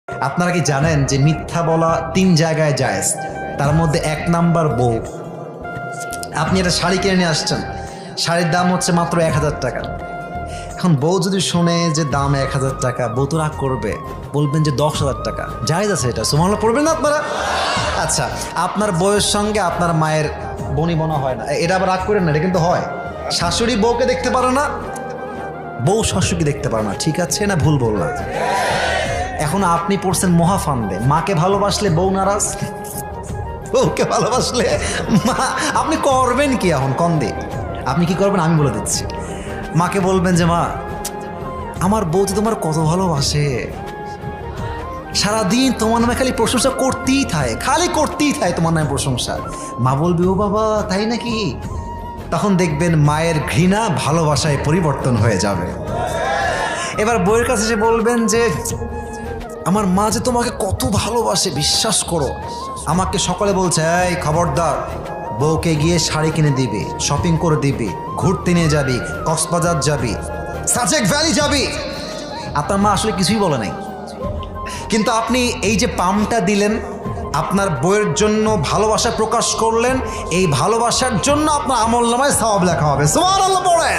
আপনারা কি জানেন যে মিথ্যা বলা 3 জায়গায় জায়েজ? তার মধ্যে 1 নাম্বার বউ। আপনি একটা শাড়ি কিনে নিয়ে আসছেন, শাড়ির দাম হচ্ছে মাত্র 1000 টাকা। এখন বউ যদি শোনে যে দাম 1000 টাকা, বউ তো রাগ করবে, বলবেন যে 10,000 টাকা। জায়েজ আছে এটা, সুবহানাল্লাহ পড়বেন না আপনারা? আচ্ছা, আপনার বউয়ের সঙ্গে আপনার মায়ের বনিবনা হয় না, এটা আবার রাগ করেন না, এটা কিন্তু হয়। শাশুড়ি বউকে দেখতে পারে না, বউ শাশুড়িকে দেখতে পারে না, ঠিক আছে না ভুল বললাম? এখন আপনি পড়ছেন মহাফান্দে, মাকে ভালোবাসলে বউ নারাজ, বউকে ভালোবাসলে মা। আপনি করবেন কি এখন কন্দে? আপনি কি করবেন আমি বলে দিচ্ছি। মাকে বলবেন যে মা, আমার বউ তো তোমার কত ভালোবাসে, সারাদিন তোমার নামে খালি প্রশংসা করতেই থাকে, খালি করতেই থাকে তোমার নামে প্রশংসা। মা বলবে ও বাবা তাই নাকি? তখন দেখবেন মায়ের ঘৃণা ভালোবাসায় পরিবর্তন হয়ে যাবে। এবার বউয়ের কাছে এসে বলবেন যে আমার মা যে তোমাকে কত ভালোবাসে, বিশ্বাস করো। আমাকে সকালে বলছে এই খবরদার, বউকে গিয়ে শাড়ি কিনে দিবি, শপিং করে দিবি, ঘুরতে নিয়ে যাবি, কক্সবাজার যাবি, সাজেক ভ্যালি যাবি। আপনার মা আসলে কিছুই বলে নাই, কিন্তু আপনি এই যে পামটা দিলেন, আপনার বউয়ের জন্য ভালোবাসা প্রকাশ করলেন, এই ভালোবাসার জন্য আপনার আমলনামায় সওয়াব লেখা হবে। সুবহানাল্লাহ পড়ে।